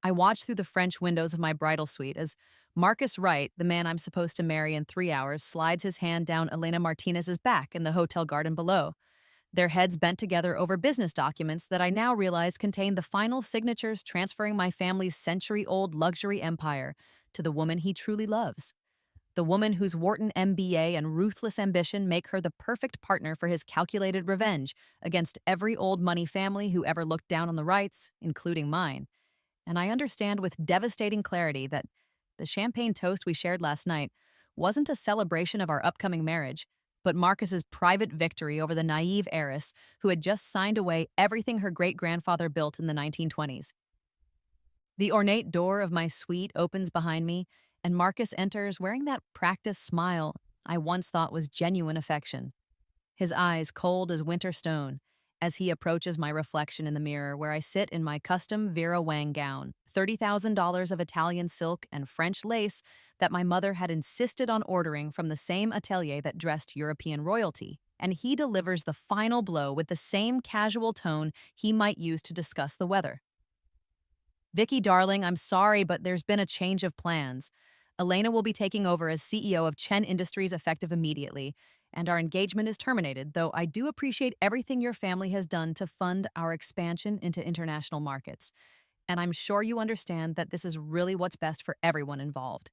I watch through the French windows of my bridal suite as Marcus Wright, the man I'm supposed to marry in 3 hours, slides his hand down Elena Martinez's back in the hotel garden below, their heads bent together over business documents that I now realize contain the final signatures transferring my family's century-old luxury empire to the woman he truly loves. The woman whose Wharton MBA and ruthless ambition make her the perfect partner for his calculated revenge against every old money family who ever looked down on the Wrights, including mine. And I understand with devastating clarity that the champagne toast we shared last night wasn't a celebration of our upcoming marriage, but Marcus's private victory over the naive heiress who had just signed away everything her great-grandfather built in the 1920s. The ornate door of my suite opens behind me, and Marcus enters wearing that practiced smile I once thought was genuine affection, his eyes cold as winter stone, as he approaches my reflection in the mirror where I sit in my custom Vera Wang gown, $30,000 of Italian silk and French lace that my mother had insisted on ordering from the same atelier that dressed European royalty, and he delivers the final blow with the same casual tone he might use to discuss the weather. Vicky, darling, I'm sorry, but there's been a change of plans. Elena will be taking over as CEO of Chen Industries effective immediately, and our engagement is terminated, though I do appreciate everything your family has done to fund our expansion into international markets. And I'm sure you understand that this is really what's best for everyone involved.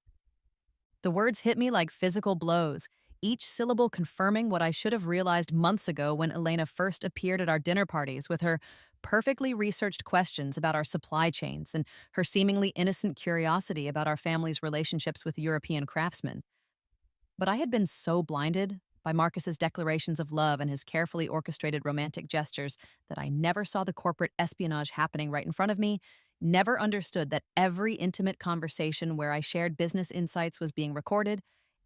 The words hit me like physical blows, each syllable confirming what I should have realized months ago when Elena first appeared at our dinner parties with her perfectly researched questions about our supply chains and her seemingly innocent curiosity about our family's relationships with European craftsmen. But I had been so blinded by Marcus's declarations of love and his carefully orchestrated romantic gestures that I never saw the corporate espionage happening right in front of me, never understood that every intimate conversation where I shared business insights was being recorded,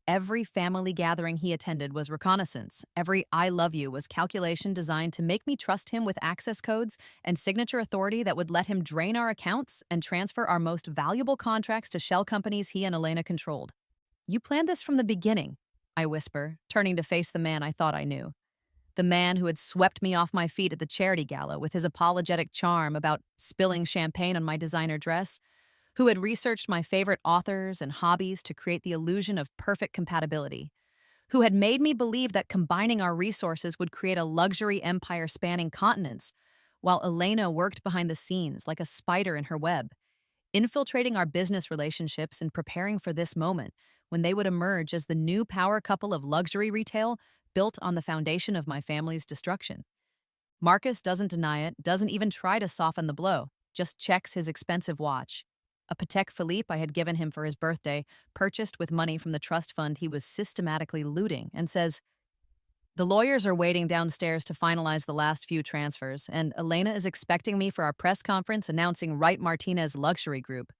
every family gathering he attended was reconnaissance, every I love you was calculation designed to make me trust him with access codes and signature authority that would let him drain our accounts and transfer our most valuable contracts to shell companies he and Elena controlled. You planned this from the beginning, I whisper, turning to face the man I thought I knew. The man who had swept me off my feet at the charity gala with his apologetic charm about spilling champagne on my designer dress, who had researched my favorite authors and hobbies to create the illusion of perfect compatibility, who had made me believe that combining our resources would create a luxury empire spanning continents, while Elena worked behind the scenes like a spider in her web, infiltrating our business relationships and preparing for this moment when they would emerge as the new power couple of luxury retail built on the foundation of my family's destruction. Marcus doesn't deny it, doesn't even try to soften the blow, just checks his expensive watch. A Patek Philippe I had given him for his birthday, purchased with money from the trust fund he was systematically looting, and says, "The lawyers are waiting downstairs to finalize the last few transfers, and Elena is expecting me for our press conference announcing Wright Martinez Luxury Group.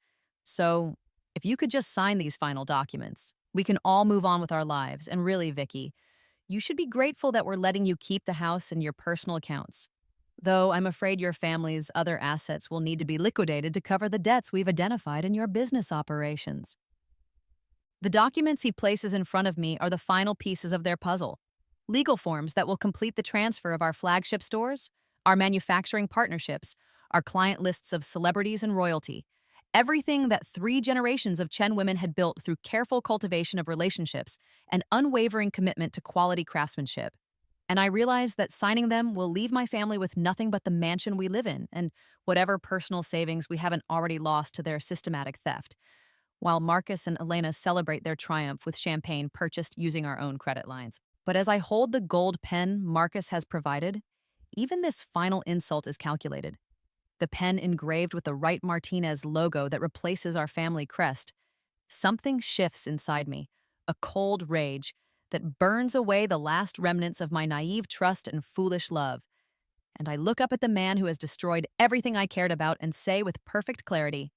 So, if you could just sign these final documents, we can all move on with our lives. And really, Vicky, you should be grateful that we're letting you keep the house and your personal accounts. Though I'm afraid your family's other assets will need to be liquidated to cover the debts we've identified in your business operations." The documents he places in front of me are the final pieces of their puzzle. Legal forms that will complete the transfer of our flagship stores, our manufacturing partnerships, our client lists of celebrities and royalty. Everything that 3 generations of Chen women had built through careful cultivation of relationships and unwavering commitment to quality craftsmanship. And I realize that signing them will leave my family with nothing but the mansion we live in and whatever personal savings we haven't already lost to their systematic theft, while Marcus and Elena celebrate their triumph with champagne purchased using our own credit lines. But as I hold the gold pen Marcus has provided, even this final insult is calculated. The pen engraved with the Wright Martinez logo that replaces our family crest. Something shifts inside me, a cold rage that burns away the last remnants of my naive trust and foolish love. And I look up at the man who has destroyed everything I cared about and say with perfect clarity,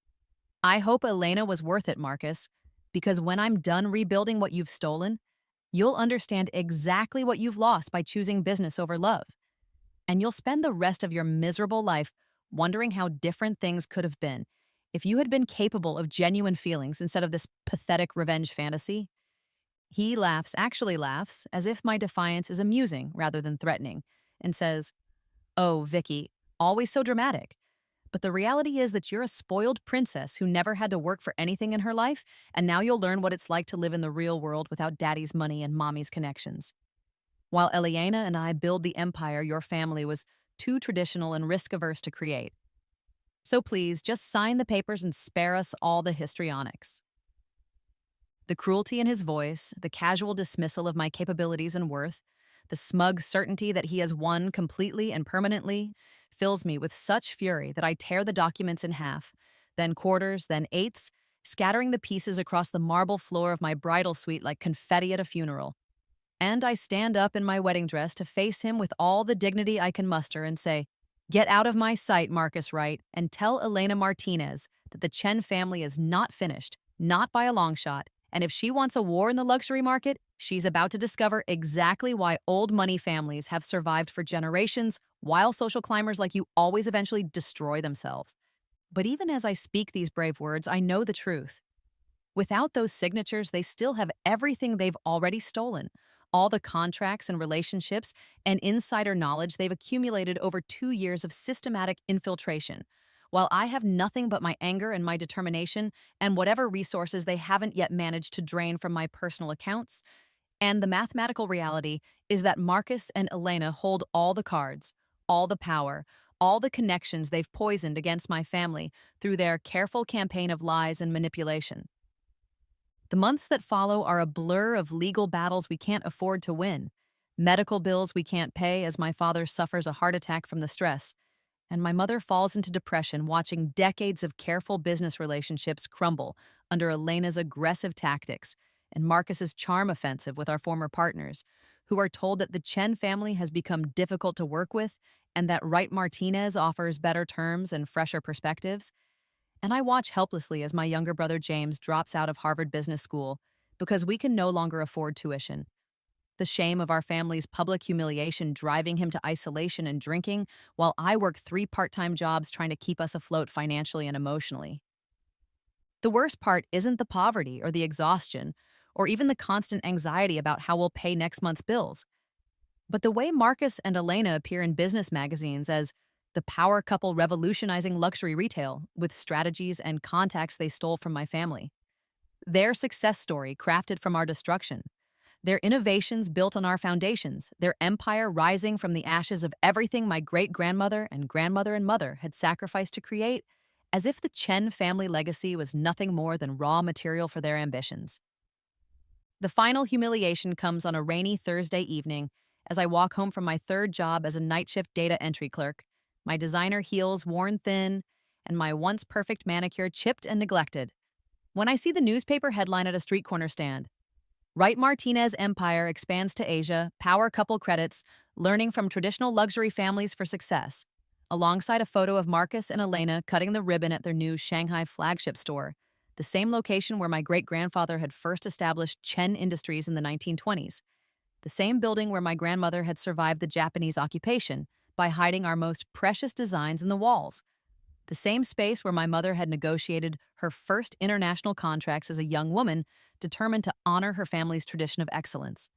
"I hope Elena was worth it, Marcus, because when I'm done rebuilding what you've stolen, you'll understand exactly what you've lost by choosing business over love. And you'll spend the rest of your miserable life wondering how different things could have been if you had been capable of genuine feelings instead of this pathetic revenge fantasy." He laughs, actually laughs, as if my defiance is amusing rather than threatening, and says, "Oh, Vicky, always so dramatic. But the reality is that you're a spoiled princess who never had to work for anything in her life, and now you'll learn what it's like to live in the real world without daddy's money and mommy's connections. While Eliana and I build the empire your family was too traditional and risk averse to create. So please, just sign the papers and spare us all the histrionics. The cruelty in his voice, the casual dismissal of my capabilities and worth, the smug certainty that he has won completely and permanently, fills me with such fury that I tear the documents in half, then quarters, then eighths, scattering the pieces across the marble floor of my bridal suite like confetti at a funeral. And I stand up in my wedding dress to face him with all the dignity I can muster and say, "Get out of my sight, Marcus Wright, and tell Elena Martinez that the Chen family is not finished, not by a long shot, and if she wants a war in the luxury market, she's about to discover exactly why old money families have survived for generations, while social climbers like you always eventually destroy themselves." But even as I speak these brave words, I know the truth. Without those signatures, they still have everything they've already stolen. All the contracts and relationships and insider knowledge they've accumulated over 2 years of systematic infiltration. While I have nothing but my anger and my determination and whatever resources they haven't yet managed to drain from my personal accounts. And the mathematical reality is that Marcus and Elena hold all the cards, all the power, all the connections they've poisoned against my family through their careful campaign of lies and manipulation. The months that follow are a blur of legal battles we can't afford to win, medical bills we can't pay as my father suffers a heart attack from the stress, and my mother falls into depression watching decades of careful business relationships crumble under Elena's aggressive tactics and Marcus's charm offensive with our former partners, who are told that the Chen family has become difficult to work with and that Wright Martinez offers better terms and fresher perspectives. And I watch helplessly as my younger brother James drops out of Harvard Business School because we can no longer afford tuition. The shame of our family's public humiliation driving him to isolation and drinking, while I work 3 part-time jobs trying to keep us afloat financially and emotionally. The worst part isn't the poverty or the exhaustion, or even the constant anxiety about how we'll pay next month's bills, but the way Marcus and Elena appear in business magazines as the power couple revolutionizing luxury retail with strategies and contacts they stole from my family. Their success story crafted from our destruction. Their innovations built on our foundations, their empire rising from the ashes of everything my great-grandmother and mother had sacrificed to create, as if the Chen family legacy was nothing more than raw material for their ambitions. The final humiliation comes on a rainy Thursday evening as I walk home from my third job as a night shift data entry clerk, my designer heels worn thin, and my once perfect manicure chipped and neglected. When I see the newspaper headline at a street corner stand, Wright Martinez Empire expands to Asia, power couple credits, learning from traditional luxury families for success, alongside a photo of Marcus and Elena cutting the ribbon at their new Shanghai flagship store, the same location where my great-grandfather had first established Chen Industries in the 1920s, the same building where my grandmother had survived the Japanese occupation by hiding our most precious designs in the walls, the same space where my mother had negotiated her first international contracts as a young woman, determined to honor her family's tradition of excellence.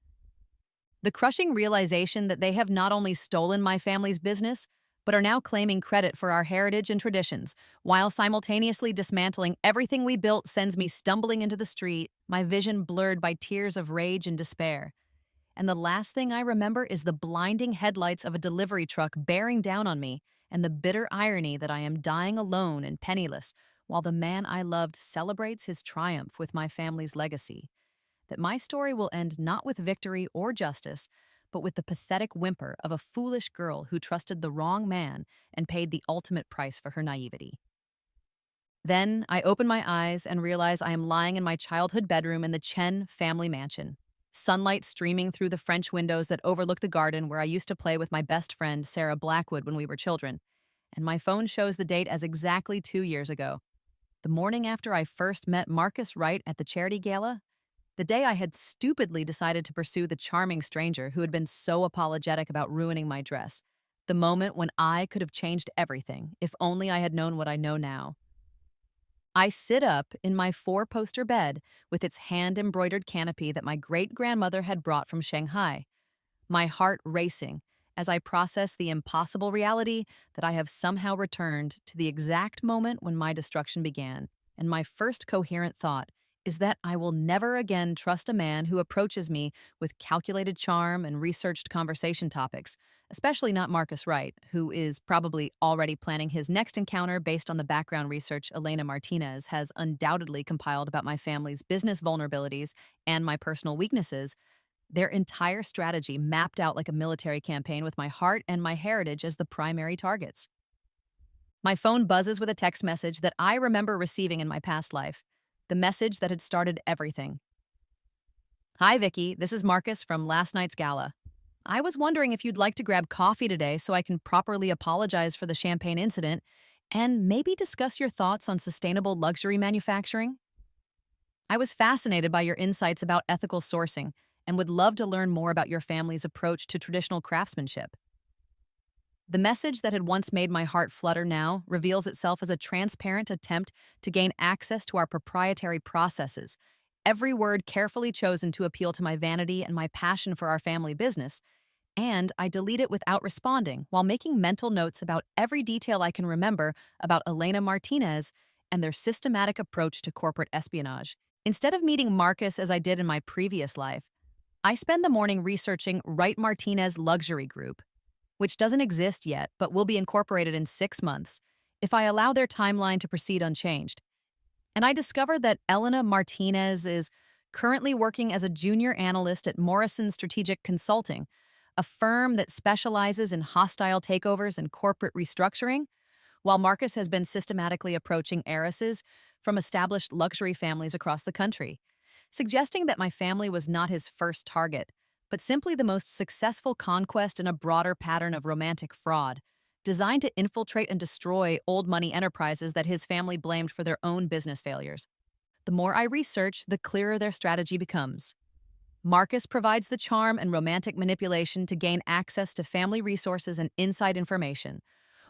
The crushing realization that they have not only stolen my family's business, but are now claiming credit for our heritage and traditions, while simultaneously dismantling everything we built sends me stumbling into the street, my vision blurred by tears of rage and despair. And the last thing I remember is the blinding headlights of a delivery truck bearing down on me, and the bitter irony that I am dying alone and penniless, while the man I loved celebrates his triumph with my family's legacy. That my story will end not with victory or justice, but with the pathetic whimper of a foolish girl who trusted the wrong man and paid the ultimate price for her naivety. Then I open my eyes and realize I am lying in my childhood bedroom in the Chen family mansion, sunlight streaming through the French windows that overlook the garden where I used to play with my best friend Sarah Blackwood when we were children, and my phone shows the date as exactly 2 years ago, the morning after I first met Marcus Wright at the charity gala, the day I had stupidly decided to pursue the charming stranger who had been so apologetic about ruining my dress, the moment when I could have changed everything if only I had known what I know now. I sit up in my 4-poster bed with its hand-embroidered canopy that my great-grandmother had brought from Shanghai, my heart racing as I process the impossible reality that I have somehow returned to the exact moment when my destruction began. And my first coherent thought is that I will never again trust a man who approaches me with calculated charm and researched conversation topics, especially not Marcus Wright, who is probably already planning his next encounter based on the background research Elena Martinez has undoubtedly compiled about my family's business vulnerabilities and my personal weaknesses. Their entire strategy mapped out like a military campaign with my heart and my heritage as the primary targets. My phone buzzes with a text message that I remember receiving in my past life, the message that had started everything. Hi, Vicky. This is Marcus from last night's gala. I was wondering if you'd like to grab coffee today so I can properly apologize for the champagne incident and maybe discuss your thoughts on sustainable luxury manufacturing. I was fascinated by your insights about ethical sourcing and would love to learn more about your family's approach to traditional craftsmanship. The message that had once made my heart flutter now reveals itself as a transparent attempt to gain access to our proprietary processes, every word carefully chosen to appeal to my vanity and my passion for our family business, and I delete it without responding while making mental notes about every detail I can remember about Elena Martinez and their systematic approach to corporate espionage. Instead of meeting Marcus as I did in my previous life, I spend the morning researching Wright Martinez Luxury Group, which doesn't exist yet but will be incorporated in 6 months if I allow their timeline to proceed unchanged. And I discovered that Elena Martinez is currently working as a junior analyst at Morrison Strategic Consulting, a firm that specializes in hostile takeovers and corporate restructuring, while Marcus has been systematically approaching heiresses from established luxury families across the country, suggesting that my family was not his first target, but simply the most successful conquest in a broader pattern of romantic fraud, designed to infiltrate and destroy old money enterprises that his family blamed for their own business failures. The more I research, the clearer their strategy becomes. Marcus provides the charm and romantic manipulation to gain access to family resources and inside information,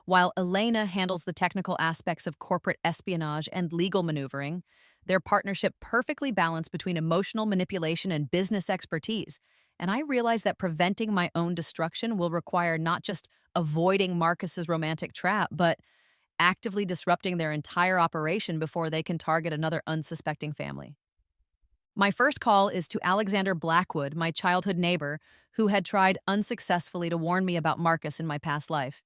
while Elena handles the technical aspects of corporate espionage and legal maneuvering. Their partnership perfectly balanced between emotional manipulation and business expertise, and I realize that preventing my own destruction will require not just avoiding Marcus's romantic trap, but actively disrupting their entire operation before they can target another unsuspecting family. My first call is to Alexander Blackwood, my childhood neighbor, who had tried unsuccessfully to warn me about Marcus in my past life.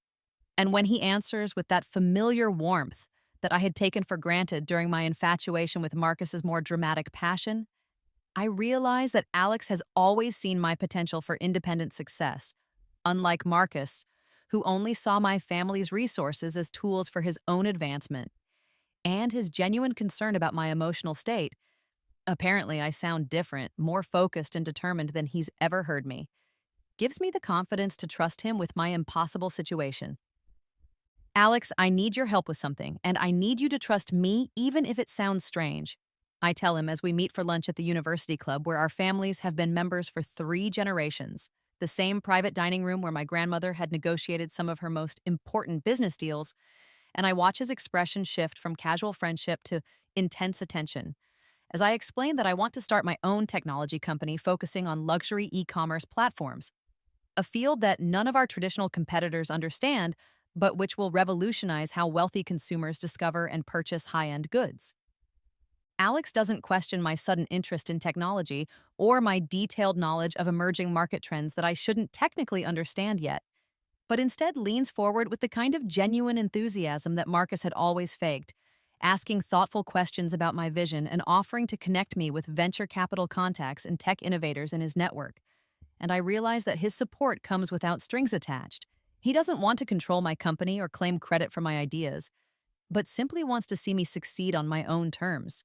And when he answers with that familiar warmth that I had taken for granted during my infatuation with Marcus's more dramatic passion, I realize that Alex has always seen my potential for independent success, unlike Marcus, who only saw my family's resources as tools for his own advancement, and his genuine concern about my emotional state. Apparently, I sound different, more focused and determined than he's ever heard me. Gives me the confidence to trust him with my impossible situation. Alex, I need your help with something, and I need you to trust me even if it sounds strange. I tell him as we meet for lunch at the university club where our families have been members for 3 generations, the same private dining room where my grandmother had negotiated some of her most important business deals, and I watch his expression shift from casual friendship to intense attention as I explain that I want to start my own technology company focusing on luxury e-commerce platforms, a field that none of our traditional competitors understand, but which will revolutionize how wealthy consumers discover and purchase high-end goods. Alex doesn't question my sudden interest in technology or my detailed knowledge of emerging market trends that I shouldn't technically understand yet, but instead leans forward with the kind of genuine enthusiasm that Marcus had always faked, asking thoughtful questions about my vision and offering to connect me with venture capital contacts and tech innovators in his network. And I realize that his support comes without strings attached. He doesn't want to control my company or claim credit for my ideas, but simply wants to see me succeed on my own terms,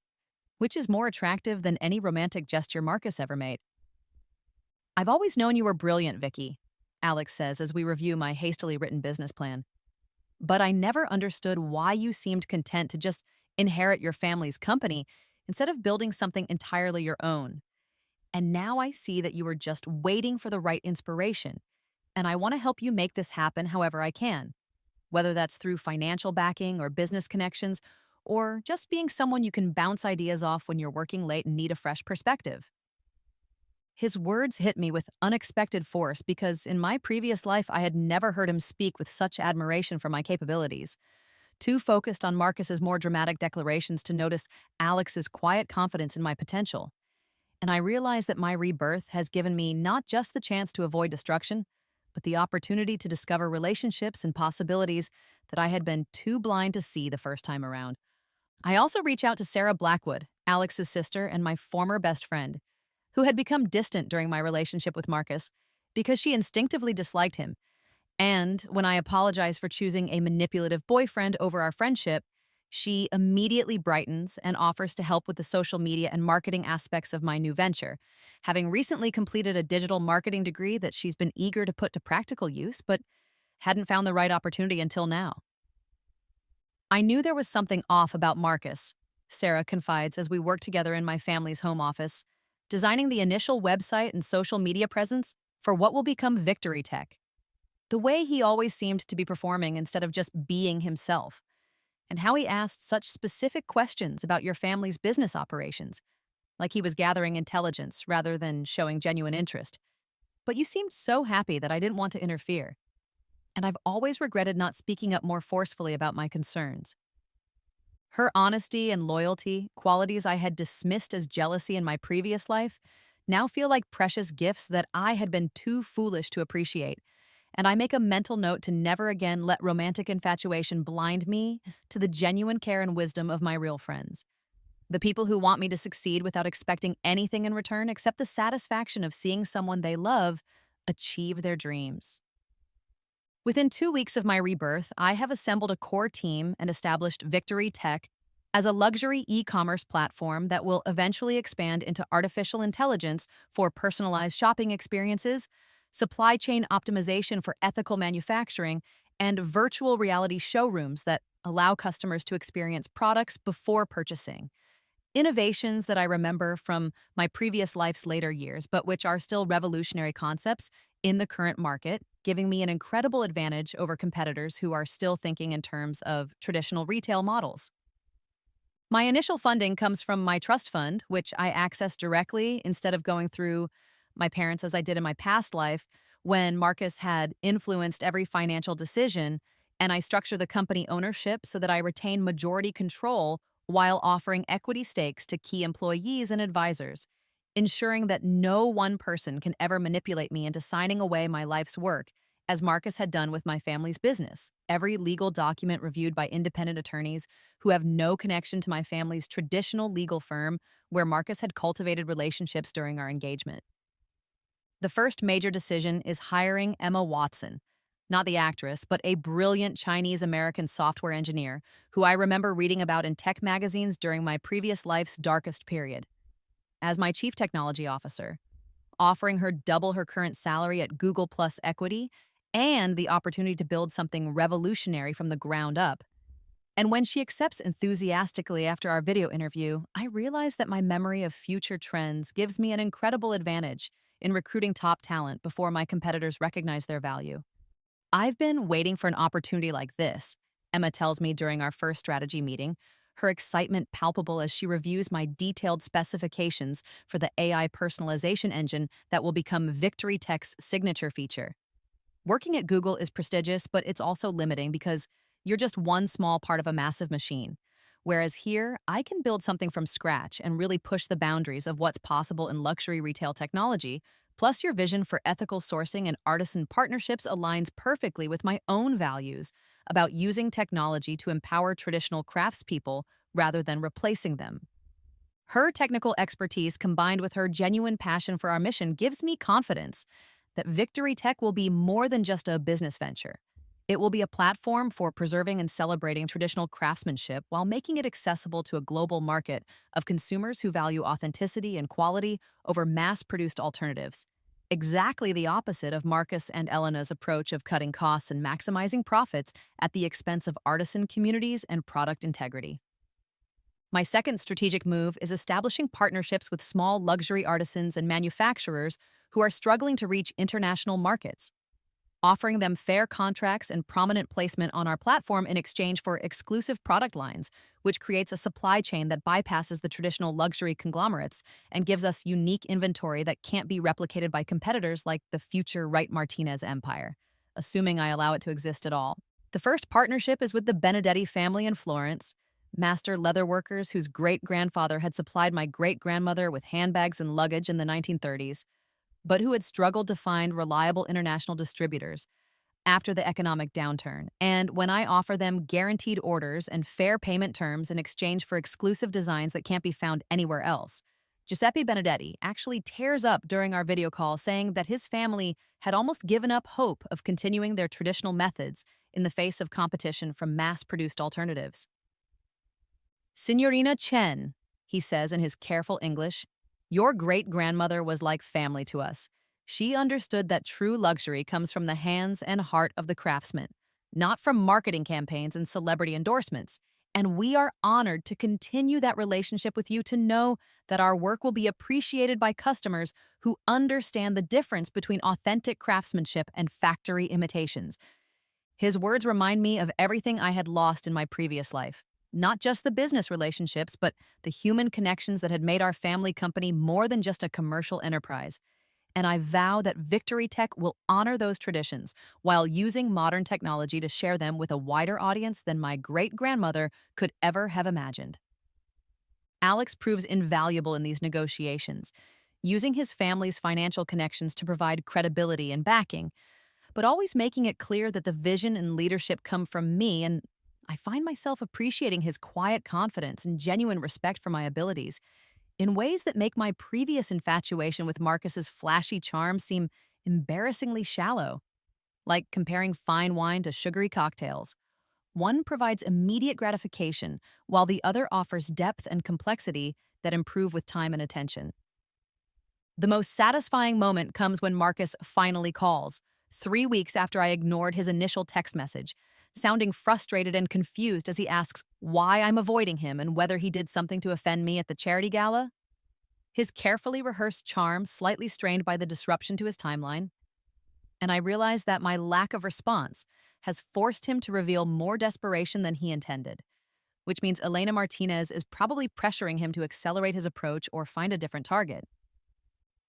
which is more attractive than any romantic gesture Marcus ever made. I've always known you were brilliant, Vicky, Alex says as we review my hastily written business plan. But I never understood why you seemed content to just inherit your family's company instead of building something entirely your own. And now I see that you were just waiting for the right inspiration, and I want to help you make this happen however I can, whether that's through financial backing or business connections, or just being someone you can bounce ideas off when you're working late and need a fresh perspective. His words hit me with unexpected force because in my previous life I had never heard him speak with such admiration for my capabilities. Too focused on Marcus's more dramatic declarations to notice Alex's quiet confidence in my potential. And I realized that my rebirth has given me not just the chance to avoid destruction, but the opportunity to discover relationships and possibilities that I had been too blind to see the first time around. I also reach out to Sarah Blackwood, Alex's sister and my former best friend, who had become distant during my relationship with Marcus because she instinctively disliked him. And when I apologized for choosing a manipulative boyfriend over our friendship, she immediately brightens and offers to help with the social media and marketing aspects of my new venture, having recently completed a digital marketing degree that she's been eager to put to practical use, but hadn't found the right opportunity until now. I knew there was something off about Marcus, Sarah confides as we work together in my family's home office, designing the initial website and social media presence for what will become Victory Tech. The way he always seemed to be performing instead of just being himself, and how he asked such specific questions about your family's business operations, like he was gathering intelligence rather than showing genuine interest. But you seemed so happy that I didn't want to interfere, and I've always regretted not speaking up more forcefully about my concerns. Her honesty and loyalty, qualities I had dismissed as jealousy in my previous life, now feel like precious gifts that I had been too foolish to appreciate, and I make a mental note to never again let romantic infatuation blind me to the genuine care and wisdom of my real friends. The people who want me to succeed without expecting anything in return except the satisfaction of seeing someone they love achieve their dreams. Within 2 weeks of my rebirth, I have assembled a core team and established Victory Tech as a luxury e-commerce platform that will eventually expand into artificial intelligence for personalized shopping experiences, supply chain optimization for ethical manufacturing, and virtual reality showrooms that allow customers to experience products before purchasing. Innovations that I remember from my previous life's later years, but which are still revolutionary concepts in the current market, giving me an incredible advantage over competitors who are still thinking in terms of traditional retail models. My initial funding comes from my trust fund, which I access directly instead of going through my parents as I did in my past life when Marcus had influenced every financial decision, and I structure the company ownership so that I retain majority control while offering equity stakes to key employees and advisors, ensuring that no one person can ever manipulate me into signing away my life's work, as Marcus had done with my family's business. Every legal document reviewed by independent attorneys who have no connection to my family's traditional legal firm where Marcus had cultivated relationships during our engagement. The first major decision is hiring Emma Watson, not the actress, but a brilliant Chinese-American software engineer who I remember reading about in tech magazines during my previous life's darkest period. As my chief technology officer, offering her double her current salary at Google Plus equity and the opportunity to build something revolutionary from the ground up. And when she accepts enthusiastically after our video interview, I realize that my memory of future trends gives me an incredible advantage in recruiting top talent before my competitors recognize their value. I've been waiting for an opportunity like this, Emma tells me during our first strategy meeting, her excitement palpable as she reviews my detailed specifications for the AI personalization engine that will become Victory Tech's signature feature. Working at Google is prestigious, but it's also limiting because you're just one small part of a massive machine. Whereas here, I can build something from scratch and really push the boundaries of what's possible in luxury retail technology. Plus, your vision for ethical sourcing and artisan partnerships aligns perfectly with my own values about using technology to empower traditional craftspeople rather than replacing them. Her technical expertise combined with her genuine passion for our mission gives me confidence that Victory Tech will be more than just a business venture. It will be a platform for preserving and celebrating traditional craftsmanship while making it accessible to a global market of consumers who value authenticity and quality over mass-produced alternatives. Exactly the opposite of Marcus and Elena's approach of cutting costs and maximizing profits at the expense of artisan communities and product integrity. My second strategic move is establishing partnerships with small luxury artisans and manufacturers who are struggling to reach international markets. offering them fair contracts and prominent placement on our platform in exchange for exclusive product lines, which creates a supply chain that bypasses the traditional luxury conglomerates and gives us unique inventory that can't be replicated by competitors like the future Wright Martinez empire, assuming I allow it to exist at all. The first partnership is with the Benedetti family in Florence, master leatherworkers whose great-grandfather had supplied my great-grandmother with handbags and luggage in the 1930s, but who had struggled to find reliable international distributors after the economic downturn. And when I offer them guaranteed orders and fair payment terms in exchange for exclusive designs that can't be found anywhere else, Giuseppe Benedetti actually tears up during our video call, saying that his family had almost given up hope of continuing their traditional methods in the face of competition from mass-produced alternatives. "Signorina Chen," he says in his careful English, "your great-grandmother was like family to us. She understood that true luxury comes from the hands and heart of the craftsman, not from marketing campaigns and celebrity endorsements. And we are honored to continue that relationship with you, to know that our work will be appreciated by customers who understand the difference between authentic craftsmanship and factory imitations." His words remind me of everything I had lost in my previous life. Not just the business relationships, but the human connections that had made our family company more than just a commercial enterprise. And I vow that Victory Tech will honor those traditions while using modern technology to share them with a wider audience than my great-grandmother could ever have imagined. Alex proves invaluable in these negotiations, using his family's financial connections to provide credibility and backing, but always making it clear that the vision and leadership come from me, and I find myself appreciating his quiet confidence and genuine respect for my abilities in ways that make my previous infatuation with Marcus's flashy charm seem embarrassingly shallow, like comparing fine wine to sugary cocktails. One provides immediate gratification, while the other offers depth and complexity that improve with time and attention. The most satisfying moment comes when Marcus finally calls, 3 weeks after I ignored his initial text message, sounding frustrated and confused as he asks why I'm avoiding him and whether he did something to offend me at the charity gala. His carefully rehearsed charm slightly strained by the disruption to his timeline, and I realize that my lack of response has forced him to reveal more desperation than he intended, which means Elena Martinez is probably pressuring him to accelerate his approach or find a different target.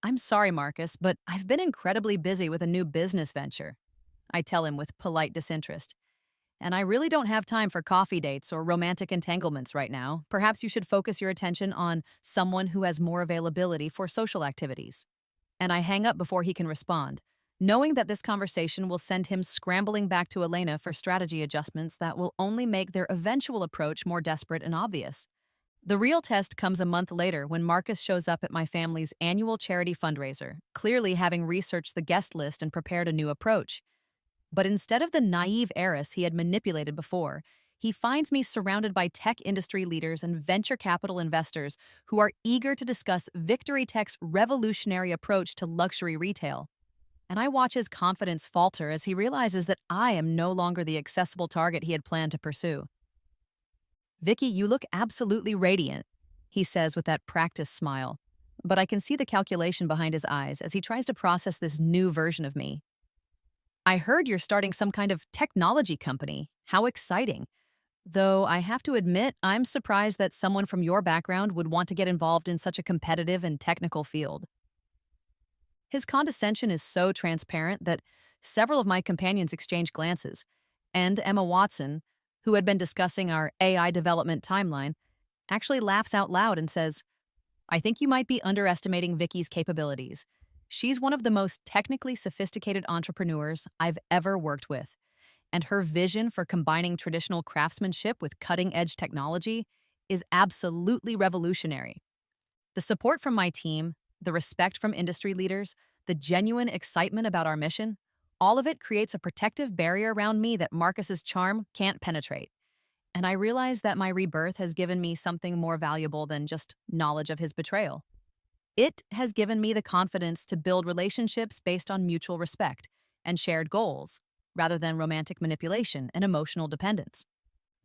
"I'm sorry, Marcus, but I've been incredibly busy with a new business venture," I tell him with polite disinterest. "And I really don't have time for coffee dates or romantic entanglements right now. Perhaps you should focus your attention on someone who has more availability for social activities." And I hang up before he can respond, knowing that this conversation will send him scrambling back to Elena for strategy adjustments that will only make their eventual approach more desperate and obvious. The real test comes a month later when Marcus shows up at my family's annual charity fundraiser, clearly having researched the guest list and prepared a new approach. But instead of the naive heiress he had manipulated before, he finds me surrounded by tech industry leaders and venture capital investors who are eager to discuss Victory Tech's revolutionary approach to luxury retail. And I watch his confidence falter as he realizes that I am no longer the accessible target he had planned to pursue. "Vicky, you look absolutely radiant," he says with that practiced smile. But I can see the calculation behind his eyes as he tries to process this new version of me. "I heard you're starting some kind of technology company. How exciting. Though I have to admit, I'm surprised that someone from your background would want to get involved in such a competitive and technical field." His condescension is so transparent that several of my companions exchange glances, and Emma Watson, who had been discussing our AI development timeline, actually laughs out loud and says, "I think you might be underestimating Vicky's capabilities. She's one of the most technically sophisticated entrepreneurs I've ever worked with, and her vision for combining traditional craftsmanship with cutting-edge technology is absolutely revolutionary. The support from my team, the respect from industry leaders, the genuine excitement about our mission, all of it creates a protective barrier around me that Marcus's charm can't penetrate. And I realize that my rebirth has given me something more valuable than just knowledge of his betrayal. It has given me the confidence to build relationships based on mutual respect and shared goals, rather than romantic manipulation and emotional dependence."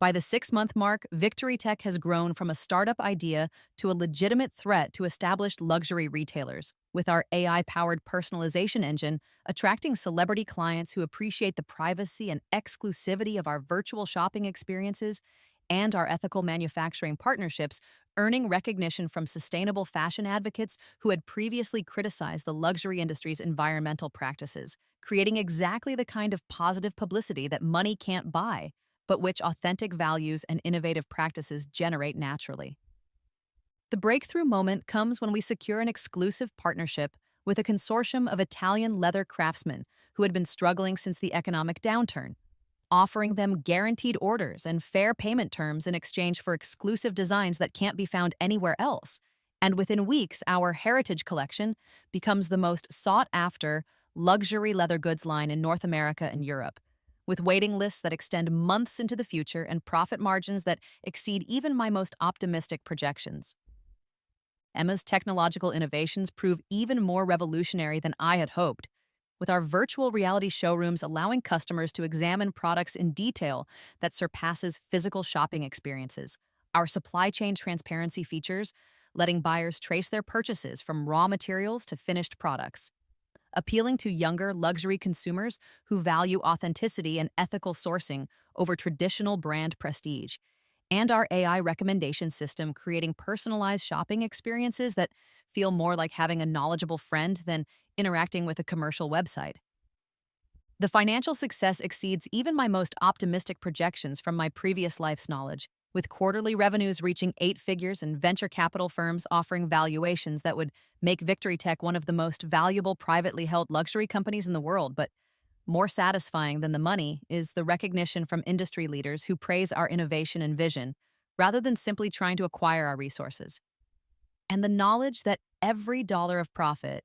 By the 6-month mark, Victory Tech has grown from a startup idea to a legitimate threat to established luxury retailers, with our AI-powered personalization engine attracting celebrity clients who appreciate the privacy and exclusivity of our virtual shopping experiences, and our ethical manufacturing partnerships earning recognition from sustainable fashion advocates who had previously criticized the luxury industry's environmental practices, creating exactly the kind of positive publicity that money can't buy, but which authentic values and innovative practices generate naturally. The breakthrough moment comes when we secure an exclusive partnership with a consortium of Italian leather craftsmen who had been struggling since the economic downturn, offering them guaranteed orders and fair payment terms in exchange for exclusive designs that can't be found anywhere else. And within weeks, our Heritage Collection becomes the most sought-after luxury leather goods line in North America and Europe, with waiting lists that extend months into the future and profit margins that exceed even my most optimistic projections. Emma's technological innovations prove even more revolutionary than I had hoped, with our virtual reality showrooms allowing customers to examine products in detail that surpasses physical shopping experiences. Our supply chain transparency features, letting buyers trace their purchases from raw materials to finished products, appealing to younger luxury consumers who value authenticity and ethical sourcing over traditional brand prestige, and our AI recommendation system creating personalized shopping experiences that feel more like having a knowledgeable friend than interacting with a commercial website. The financial success exceeds even my most optimistic projections from my previous life's knowledge, with quarterly revenues reaching 8 figures and venture capital firms offering valuations that would make Victory Tech one of the most valuable privately held luxury companies in the world. But more satisfying than the money is the recognition from industry leaders who praise our innovation and vision, rather than simply trying to acquire our resources. And the knowledge that every dollar of profit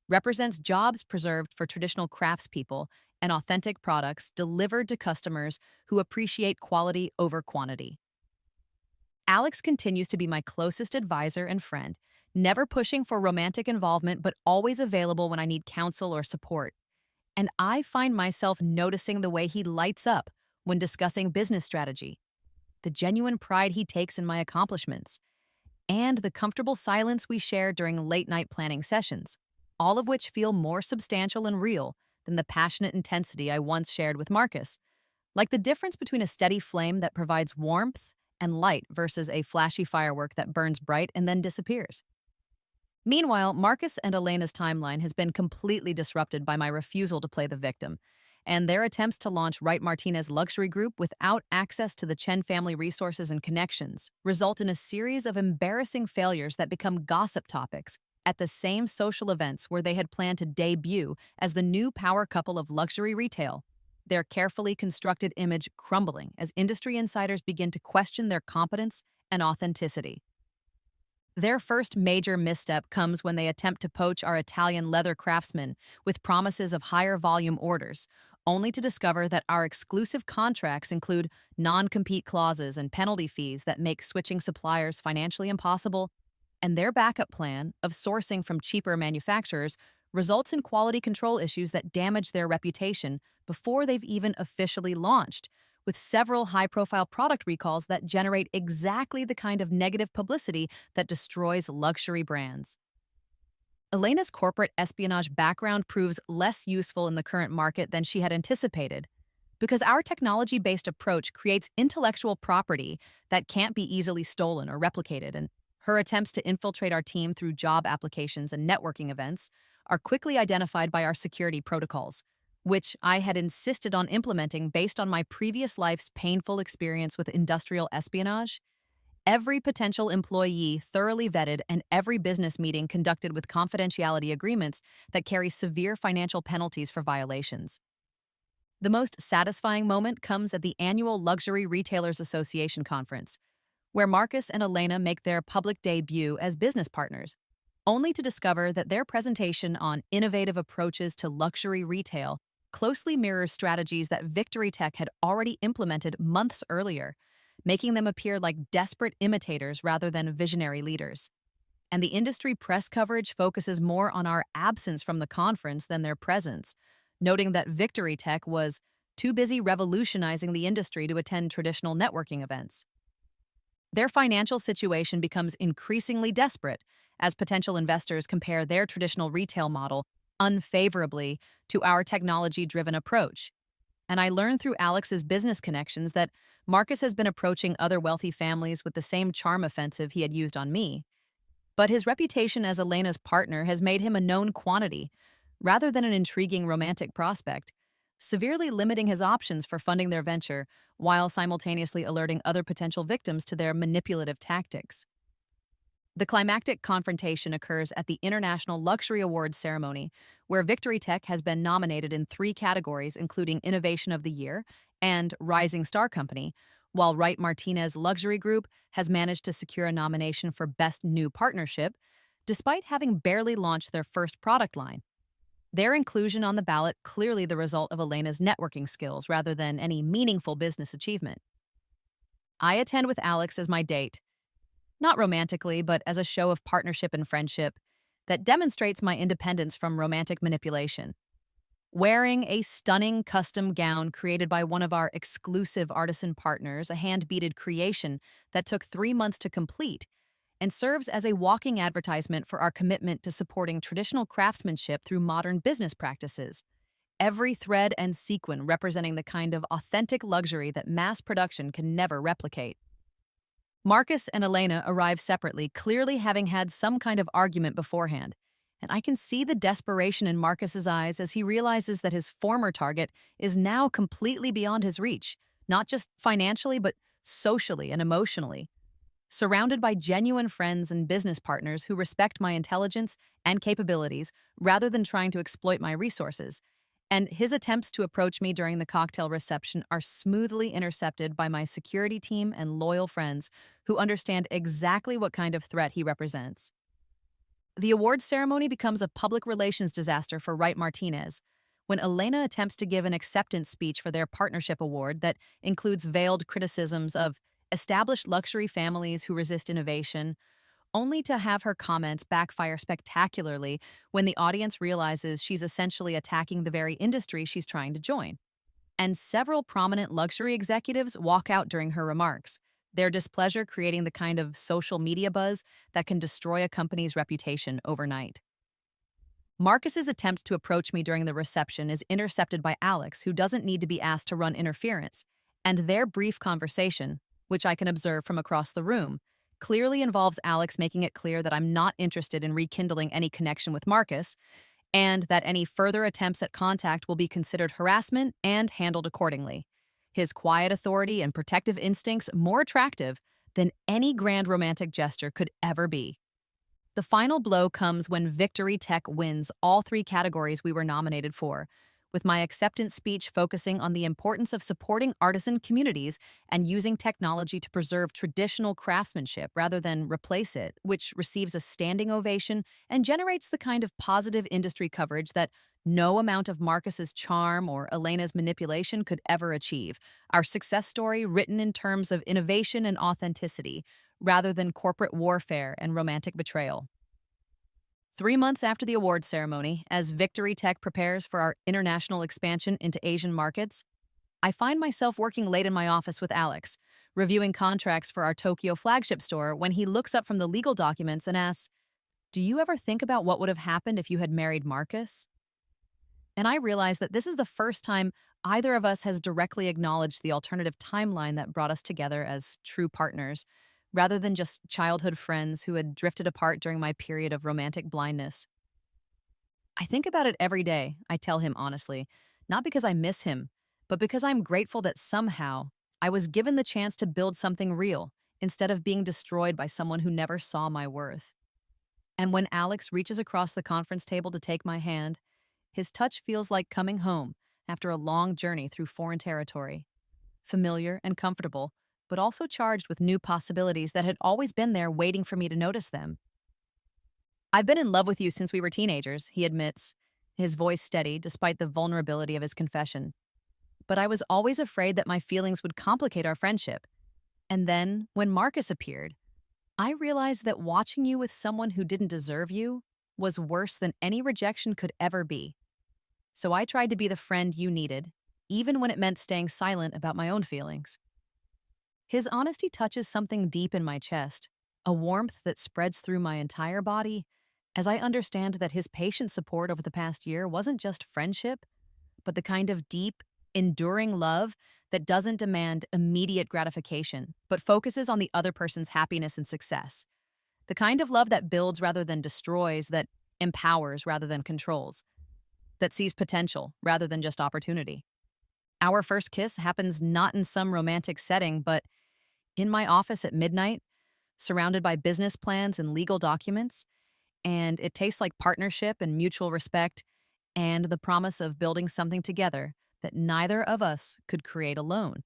represents jobs preserved for traditional craftspeople and authentic products delivered to customers who appreciate quality over quantity. Alex continues to be my closest advisor and friend, never pushing for romantic involvement but always available when I need counsel or support. And I find myself noticing the way he lights up when discussing business strategy, the genuine pride he takes in my accomplishments, and the comfortable silence we share during late-night planning sessions, all of which feel more substantial and real than the passionate intensity I once shared with Marcus, like the difference between a steady flame that provides warmth and light versus a flashy firework that burns bright and then disappears. Meanwhile, Marcus and Elena's timeline has been completely disrupted by my refusal to play the victim, and their attempts to launch Wright Martinez Luxury Group without access to the Chen family resources and connections result in a series of embarrassing failures that become gossip topics at the same social events where they had planned to debut as the new power couple of luxury retail, their carefully constructed image crumbling as industry insiders begin to question their competence and authenticity. Their first major misstep comes when they attempt to poach our Italian leather craftsmen with promises of higher volume orders, only to discover that our exclusive contracts include non-compete clauses and penalty fees that make switching suppliers financially impossible, and their backup plan of sourcing from cheaper manufacturers results in quality control issues that damage their reputation before they've even officially launched, with several high-profile product recalls that generate exactly the kind of negative publicity that destroys luxury brands. Elena's corporate espionage background proves less useful in the current market than she had anticipated, because our technology-based approach creates intellectual property that can't be easily stolen or replicated, and her attempts to infiltrate our team through job applications and networking events are quickly identified by our security protocols, which I had insisted on implementing based on my previous life's painful experience with industrial espionage. Every potential employee thoroughly vetted and every business meeting conducted with confidentiality agreements that carry severe financial penalties for violations. The most satisfying moment comes at the annual Luxury Retailers Association conference, where Marcus and Elena make their public debut as business partners, only to discover that their presentation on innovative approaches to luxury retail closely mirrors strategies that Victory Tech had already implemented months earlier, making them appear like desperate imitators rather than visionary leaders. And the industry press coverage focuses more on our absence from the conference than their presence, noting that Victory Tech was too busy revolutionizing the industry to attend traditional networking events. Their financial situation becomes increasingly desperate as potential investors compare their traditional retail model unfavorably to our technology driven approach. And I learned through Alex's business connections that Marcus has been approaching other wealthy families with the same charm offensive he had used on me. But his reputation as Elena's partner has made him a known quantity, rather than an intriguing romantic prospect, severely limiting his options for funding their venture while simultaneously alerting other potential victims to their manipulative tactics. The climactic confrontation occurs at the International Luxury Awards ceremony, where Victory Tech has been nominated in three categories, including Innovation of the Year and Rising Star Company, while Wright Martinez Luxury Group has managed to secure a nomination for Best New Partnership, despite having barely launched their first product line. Their inclusion on the ballot clearly the result of Elena's networking skills rather than any meaningful business achievement. I attend with Alex as my date, not romantically, but as a show of partnership and friendship that demonstrates my independence from romantic manipulation. Wearing a stunning custom gown created by one of our exclusive artisan partners, a hand-beaded creation that took 3 months to complete, and serves as a walking advertisement for our commitment to supporting traditional craftsmanship through modern business practices. Every thread and sequin representing the kind of authentic luxury that mass production can never replicate. Marcus and Elena arrive separately, clearly having had some kind of argument beforehand, and I can see the desperation in Marcus's eyes as he realizes that his former target is now completely beyond his reach, not just financially, but socially and emotionally. Surrounded by genuine friends and business partners who respect my intelligence and capabilities rather than trying to exploit my resources, and his attempts to approach me during the cocktail reception are smoothly intercepted by my security team and loyal friends who understand exactly what kind of threat he represents. The awards ceremony becomes a public relations disaster for Wright Martinez when Elena attempts to give an acceptance speech for their partnership award that includes veiled criticisms of established luxury families who resist innovation, only to have her comments backfire spectacularly when the audience realizes she's essentially attacking the very industry she's trying to join. And several prominent luxury executives walk out during her remarks, their displeasure creating the kind of social media buzz that can destroy a company's reputation overnight. Marcus's attempt to approach me during the reception is intercepted by Alex, who doesn't need to be asked to run interference, and their brief conversation, which I can observe from across the room, clearly involves Alex making it clear that I'm not interested in rekindling any connection with Marcus, and that any further attempts at contact will be considered harassment and handled accordingly. His quiet authority and protective instincts more attractive than any grand romantic gesture could ever be. The final blow comes when Victory Tech wins all three categories we were nominated for, with my acceptance speech focusing on the importance of supporting artisan communities and using technology to preserve traditional craftsmanship rather than replace it, which receives a standing ovation and generates the kind of positive industry coverage that no amount of Marcus's charm or Elena's manipulation could ever achieve. Our success story written in terms of innovation and authenticity, rather than corporate warfare and romantic betrayal. 3 months after the awards ceremony, as Victory Tech prepares for our international expansion into Asian markets, I find myself working late in my office with Alex, reviewing contracts for our Tokyo flagship store when he looks up from the legal documents and asks, "Do you ever think about what would have happened if you had married Marcus?" And I realize that this is the first time either of us has directly acknowledged the alternative timeline that brought us together as true partners, rather than just childhood friends who had drifted apart during my period of romantic blindness. I think about it every day, I tell him honestly, not because I miss him, but because I'm grateful that somehow I was given the chance to build something real instead of being destroyed by someone who never saw my worth. And when Alex reaches across the conference table to take my hand, his touch feels like coming home after a long journey through foreign territory. Familiar and comfortable, but also charged with new possibilities that had always been there waiting for me to notice them. "I've been in love with you since we were teenagers," he admits, his voice steady despite the vulnerability of his confession. "But I was always afraid that my feelings would complicate our friendship. And then, when Marcus appeared, I realized that watching you with someone who didn't deserve you was worse than any rejection could ever be. So I tried to be the friend you needed, even when it meant staying silent about my own feelings. His honesty touches something deep in my chest, a warmth that spreads through my entire body, as I understand that his patient support over the past year wasn't just friendship, but the kind of deep, enduring love that doesn't demand immediate gratification, but focuses on the other person's happiness and success. The kind of love that builds rather than destroys, that empowers rather than controls, that sees potential rather than just opportunity. Our first kiss happens not in some romantic setting, but in my office at midnight, surrounded by business plans and legal documents, and it tastes like partnership and mutual respect and the promise of building something together that neither of us could create alone,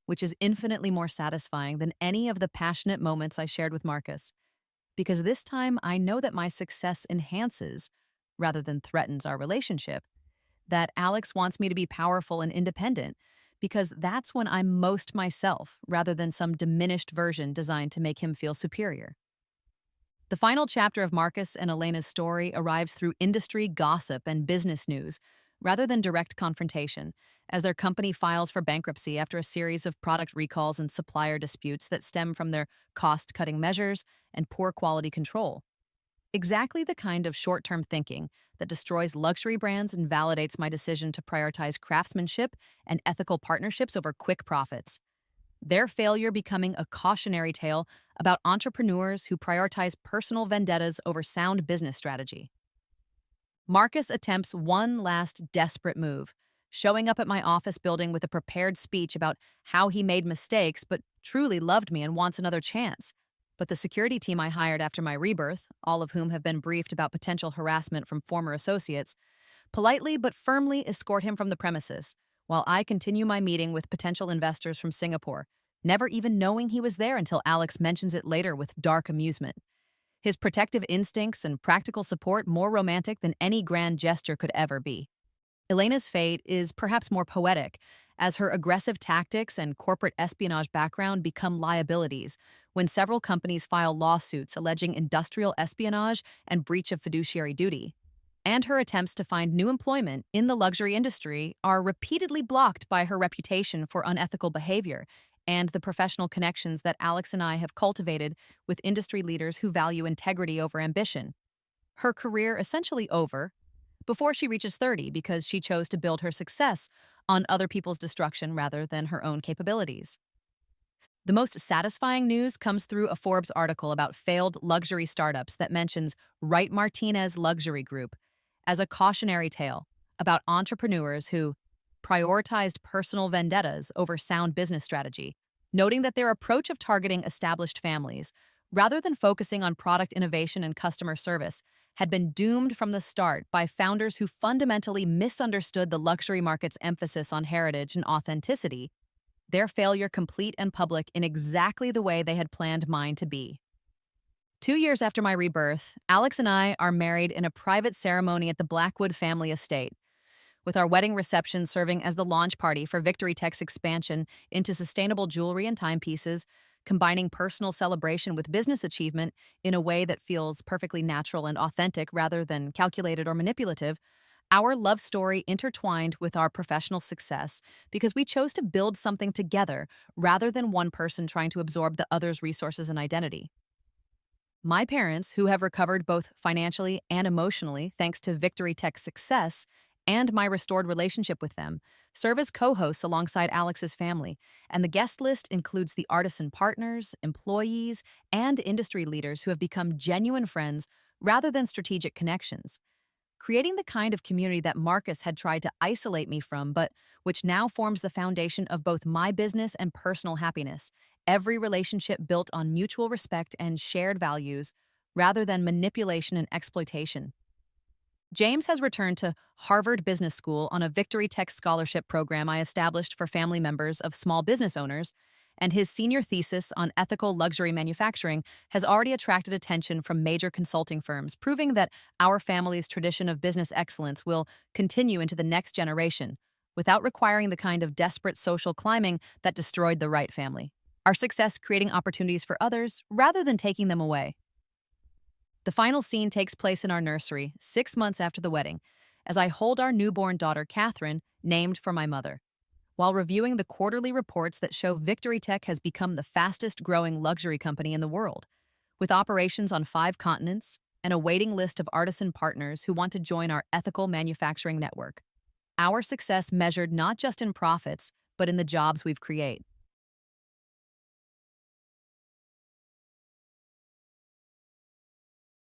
which is infinitely more satisfying than any of the passionate moments I shared with Marcus. Because this time I know that my success enhances, rather than threatens, our relationship, that Alex wants me to be powerful and independent, because that's when I'm most myself, rather than some diminished version designed to make him feel superior. The final chapter of Marcus and Elena's story arrives through industry gossip and business news, rather than direct confrontation, as their company files for bankruptcy after a series of product recalls and supplier disputes that stem from their cost-cutting measures and poor quality control. Exactly the kind of short-term thinking that destroys luxury brands and validates my decision to prioritize craftsmanship and ethical partnerships over quick profits. Their failure becoming a cautionary tale about entrepreneurs who prioritize personal vendettas over sound business strategy. Marcus attempts one last desperate move, showing up at my office building with a prepared speech about how he made mistakes but truly loved me and wants another chance. But the security team I hired after my rebirth, all of whom have been briefed about potential harassment from former associates, politely but firmly escort him from the premises, while I continue my meeting with potential investors from Singapore, never even knowing he was there until Alex mentions it later with dark amusement. His protective instincts and practical support more romantic than any grand gesture could ever be. Elena's fate is perhaps more poetic, as her aggressive tactics and corporate espionage background become liabilities when several companies file lawsuits alleging industrial espionage and breach of fiduciary duty. And her attempts to find new employment in the luxury industry are repeatedly blocked by her reputation for unethical behavior and the professional connections that Alex and I have cultivated with industry leaders who value integrity over ambition. Her career essentially over before she reaches 30 because she chose to build her success on other people's destruction rather than her own capabilities. The most satisfying news comes through a Forbes article about failed luxury startups that mentions Wright Martinez Luxury Group as a cautionary tale about entrepreneurs who prioritized personal vendettas over sound business strategy, noting that their approach of targeting established families, rather than focusing on product innovation and customer service, had been doomed from the start by founders who fundamentally misunderstood the luxury market's emphasis on heritage and authenticity, their failure complete and public in exactly the way they had planned mine to be. 2 years after my rebirth, Alex and I are married in a private ceremony at the Blackwood family estate, with our wedding reception serving as the launch party for Victory Tech's expansion into sustainable jewelry and timepieces, combining personal celebration with business achievement in a way that feels perfectly natural and authentic rather than calculated or manipulative. Our love story intertwined with our professional success because we chose to build something together rather than one person trying to absorb the other's resources and identity. My parents, who have recovered both financially and emotionally thanks to Victory Tech's success and my restored relationship with them, serve as co-hosts alongside Alex's family, and the guest list includes the artisan partners, employees, and industry leaders who have become genuine friends rather than strategic connections, creating the kind of community that Marcus had tried to isolate me from, but which now forms the foundation of both my business and personal happiness. Every relationship built on mutual respect and shared values, rather than manipulation and exploitation. James has returned to Harvard Business School on a Victory Tech scholarship program I established for family members of small business owners, and his senior thesis on ethical luxury manufacturing has already attracted attention from major consulting firms, proving that our family's tradition of business excellence will continue into the next generation, without requiring the kind of desperate social climbing that destroyed the Wright family. Our success creating opportunities for others rather than taking them away. The final scene takes place in our nursery, 6 months after the wedding, as I hold our newborn daughter, Catherine, named for my mother. while reviewing the quarterly reports that show Victory Tech has become the fastest growing luxury company in the world, with operations on 5 continents and a waiting list of artisan partners who want to join our ethical manufacturing network. Our success measured not just in profits, but in the jobs we've created.